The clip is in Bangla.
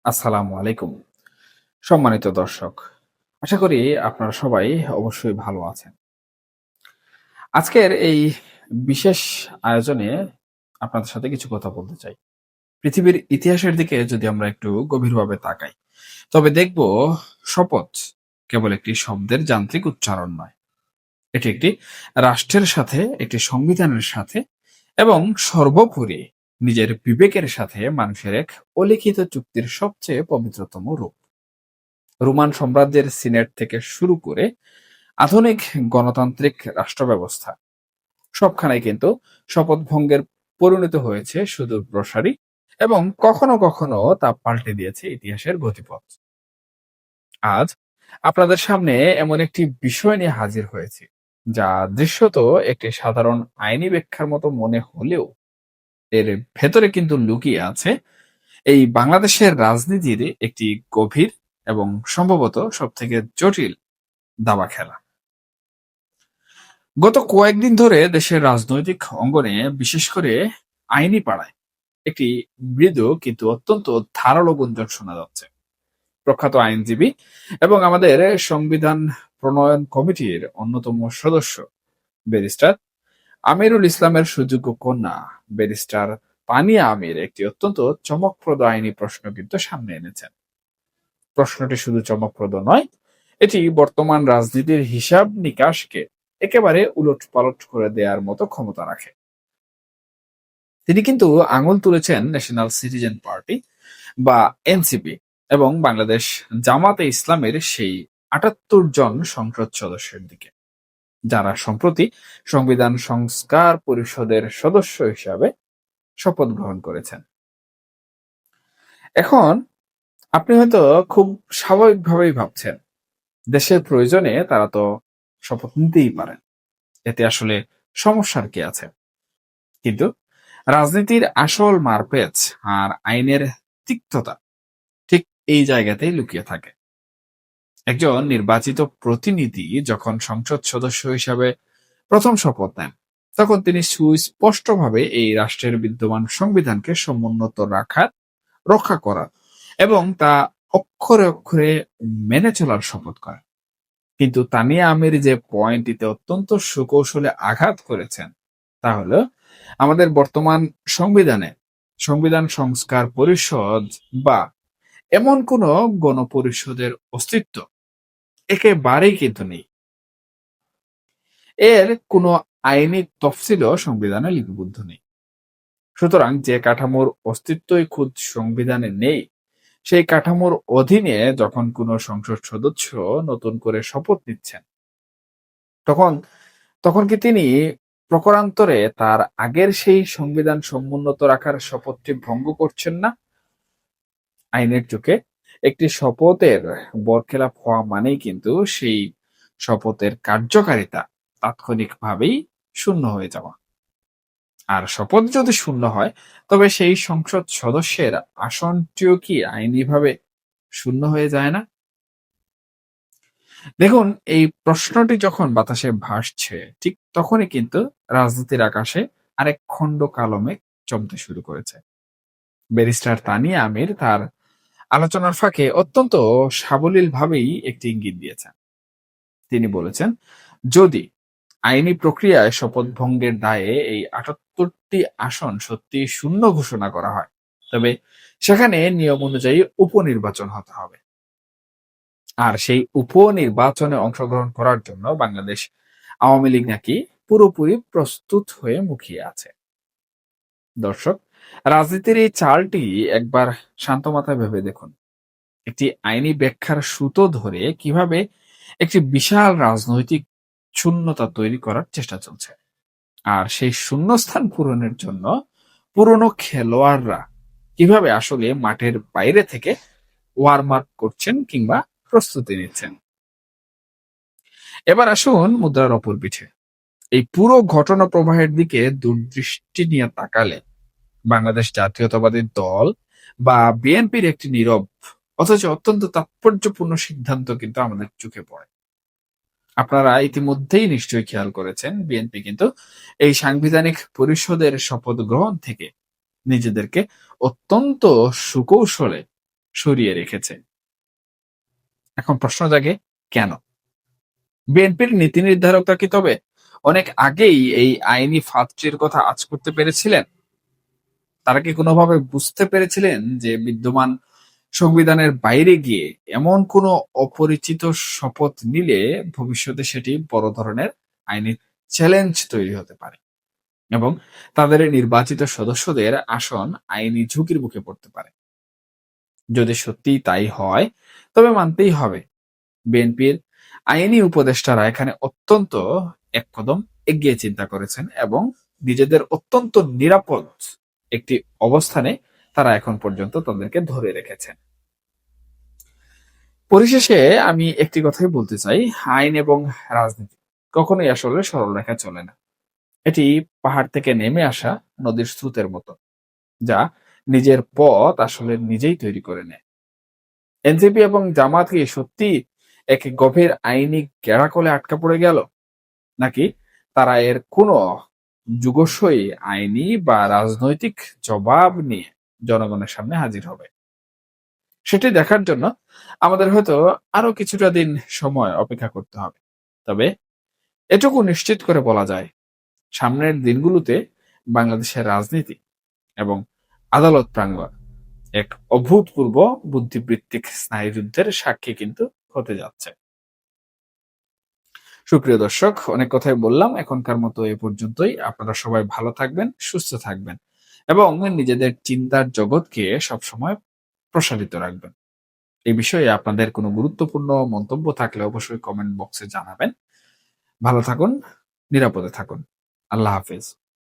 আসসালামু আলাইকুম। সম্মানিত দর্শক, আশা করি আপনারা সবাই অবশ্যই ভালো আছেন। আজকের এই বিশেষ আয়োজনে আপনাদের সাথে কিছু কথা বলতে চাই। পৃথিবীর ইতিহাসের দিকে যদি আমরা একটু গভীরভাবে তাকাই, তবে দেখব শপথ কেবল একটি শব্দের যান্ত্রিক উচ্চারণ নয়। এটি একটি রাষ্ট্রের সাথে, একটি সংবিধানের সাথে এবং সর্বোপরি নিজের বিবেকের সাথে মানুষের এক অলিখিত চুক্তির সবচেয়ে পবিত্রতম রূপ। রোমান সাম্রাজ্যের সিনেট থেকে শুরু করে আধুনিক গণতান্ত্রিক রাষ্ট্র ব্যবস্থা সবখানেই কিন্তু শপথ ভঙ্গের পরিণত হয়েছে সুদূর প্রসারী এবং কখনো কখনো তা পাল্টে দিয়েছে ইতিহাসের গতিপথ। আজ আপনাদের সামনে এমন একটি বিষয় নিয়ে হাজির হয়েছি যা দৃশ্যত একটি সাধারণ আইনি ব্যাখ্যার মতো মনে হলেও এর ভেতরে কিন্তু লুকিয়ে আছে এই বাংলাদেশের রাজনীতির একটি গভীর এবং সম্ভবত সবথেকে জটিল দাবা খেলা। গত কয়েকদিন ধরে দেশের রাজনৈতিক অঙ্গনে, বিশেষ করে আইনি পাড়ায়, একটি মৃদু কিন্তু অত্যন্ত ধারালো গুঞ্জন শোনা যাচ্ছে। প্রখ্যাত আইনজীবী এবং আমাদের সংবিধান প্রণয়ন কমিটির অন্যতম সদস্য ব্যারিস্টার আমিরুল ইসলামের সুযোগ্য কন্যা ব্যারিস্টার তানিয়া আমির একটি অত্যন্ত চমকপ্রদ আইনি প্রশ্ন কিন্তু সামনে এনেছেন। প্রশ্নটি শুধু চমকপ্রদ নয়, এটি বর্তমান রাজনীতির হিসাব নিকাশকে একেবারে উলটপালট করে দেওয়ার মতো ক্ষমতা রাখে। তিনি কিন্তু আঙুল তুলেছেন ন্যাশনাল সিটিজেন পার্টি বা এনসিপি এবং বাংলাদেশ জামাতে ইসলামের সেই ৭৮ জন সংসদ সদস্যের দিকে, যারা সম্প্রতি সংবিধান সংস্কার পরিষদের সদস্য হিসাবে শপথ গ্রহণ করেছেন। এখন আপনি হয়তো খুব স্বাভাবিকভাবেই ভাবছেন, দেশের প্রয়োজনে তারা তো শপথ নিতেই পারেন, এতে আসলে সমস্যার কি আছে? কিন্তু রাজনীতির আসল মারপ্যাচ আর আইনের তিক্ততা ঠিক এই জায়গাতেই লুকিয়ে থাকে। একজন নির্বাচিত প্রতিনিধি যখন সংসদ সদস্য হিসাবে প্রথম শপথ নেন, তখন তিনি সুস্পষ্টভাবে এই রাষ্ট্রের বিদ্যমান সংবিধানকে সমুন্নত রক্ষা করার এবং তা অক্ষরে অক্ষরে মেনে চলার শপথ করেন। কিন্তু তানিয়া আমির যে পয়েন্টটিতে অত্যন্ত সুকৌশলে আঘাত করেছেন, তা হলো আমাদের বর্তমান সংবিধানে সংবিধান সংস্কার পরিষদ বা এমন কোনো গণপরিষদের অস্তিত্ব একেবারেই কিন্তু নেই। এর কোনো আইনি তফসিলও সংবিধানে লিপিবদ্ধ নেই। সুতরাং যে কাঠামোর অস্তিত্বই খুদ সংবিধানে নেই, সেই কাঠামোর অধীনে যখন কোনো সংসদ সদস্য নতুন করে শপথ নিচ্ছেন, তখন তখন কি তিনি প্রকারান্তরে তার আগের সেই সংবিধান সমুন্নত রাখার শপথটি ভঙ্গ করছেন না? আইনের চোখে একটি শপথের বরখেলাপ হওয়া মানেই কিন্তু সেই শপথের কার্যকারিতা তাৎক্ষণিকভাবেই শূন্য হয়ে যাওয়া। আর শপথ যদি শূন্য হয়, তবে সেই সংসদ সদস্যের আসনটিও কি আইনিভাবে শূন্য হয়ে যায় না? দেখুন, এই প্রশ্নটি যখন বাতাসে ভাসছে, ঠিক তখনই কিন্তু রাজনীতির আকাশে আরেক খণ্ড কালো মেঘ জমতে শুরু করেছে। ব্যারিস্টার তানিয়া আমির তার আলোচনার ফাঁকে অত্যন্ত সাবলীলভাবেই একটি ইঙ্গিত দিয়েছেন। তিনি বলেছেন, যদি আইনি প্রক্রিয়ায় শপথ ভঙ্গের দায়ে এই ৭৮টি আসন সত্যি শূন্য ঘোষণা করা হয়, তবে সেখানে নিয়ম অনুযায়ী উপনির্বাচন হতে হবে। আর সেই উপনির্বাচনে অংশগ্রহণ করার জন্য বাংলাদেশ আওয়ামী লীগ নাকি পুরোপুরি প্রস্তুত হয়ে মুখিয়ে আছে। দর্শক, রাজনীতির এই চালটি একবার শান্ত মাথায় ভেবে দেখুন। একটি আইনি ব্যাখ্যার সুতো ধরে কিভাবে একটি বিশাল রাজনৈতিক শূন্যতা তৈরি করার চেষ্টা চলছে। আর সেই শূন্যস্থান পূরণের জন্য পুরনো খেলোয়াড়রা কিভাবে আসলে মাঠের বাইরে থেকে ওয়ার্ম আপ করছেন কিংবা প্রস্তুতি নিচ্ছেন। এবার আসুন মুদ্রার অপর পিঠে। এই পুরো ঘটনা প্রবাহের দিকে দূরদৃষ্টি নিয়ে তাকালে বাংলাদেশ জাতীয়তাবাদী দল বা বিএনপির একটি নীরব অথচ অত্যন্ত তাৎপর্যপূর্ণ সিদ্ধান্ত কিন্তু আমাদের চোখে পড়ে। আপনারা ইতিমধ্যেই নিশ্চয়ই খেয়াল করেছেন, বিএনপি কিন্তু এই সাংবিধানিক পরিষদের শপথ গ্রহণ থেকে নিজেদেরকে অত্যন্ত সুকৌশলে সরিয়ে রেখেছে। এখন প্রশ্ন জাগে, কেন? বিএনপির নীতি নির্ধারকরা কি তবে অনেক আগেই এই আইনি ফাঁদটির কথা আঁচ করতে পেরেছিলেন? তারা কি কোনোভাবে বুঝতে পেরেছিলেন যে বিদ্যমান সংবিধানের বাইরে গিয়ে এমন কোনো অপরিচিত শপথ নিলে ভবিষ্যতে সেটি বড় ধরনের আইনি চ্যালেঞ্জ তৈরি হতে পারে এবং তাদের নির্বাচিত সদস্যদের আসন আইনি ঝুঁকির মুখে পড়তে পারে? যদি সত্যিই তাই হয়, তবে মানতেই হবে বিএনপির আইনি উপদেষ্টারা এখানে অত্যন্ত এক কদম এগিয়ে চিন্তা করেছেন এবং নিজেদের অত্যন্ত নিরাপদ একটি অবস্থানে তারা এখন পর্যন্ত তাদেরকে ধরে রেখেছেন। পরিশেষে আমি একটি কথাই বলতে চাই, আইন এবং রাজনীতি কখনোই আসলে সরল রেখা চলে না। এটি পাহাড় থেকে নেমে আসা নদীর স্রোতের মতো, যা নিজের পথ আসলে নিজেই তৈরি করে নেয়। এনসিপি এবং জামাত কি সত্যি এক গভীর আইনি গেড়াকলে আটকা পড়ে গেল, নাকি তারা এর কোনো যুগসই আইনি বা রাজনৈতিক জবাব নিয়ে জনগণের সামনে হাজির হবে? সেটি দেখার জন্য আমাদের হয়তো আরো কিছুটা দিন সময় অপেক্ষা করতে হবে। তবে এটুকু নিশ্চিত করে বলা যায়, সামনের দিনগুলোতে বাংলাদেশের রাজনীতি এবং আদালত প্রাঙ্গণ এক অভূতপূর্ব বুদ্ধিবৃত্তিক স্নায়ুযুদ্ধের সাক্ষী কিন্তু হতে যাচ্ছে। সুপ্রিয় দর্শক, অনেক কথাই বললাম, এখনকার মতো এ পর্যন্তই। আপনারা সবাই ভালো থাকবেন, সুস্থ থাকবেন এবং নিজেদের চিন্তার জগৎকে সবসময় প্রসারিত রাখবেন। এই বিষয়ে আপনাদের কোনো গুরুত্বপূর্ণ মন্তব্য থাকলে অবশ্যই কমেন্ট বক্সে জানাবেন। ভালো থাকুন, নিরাপদে থাকুন। আল্লাহ হাফেজ।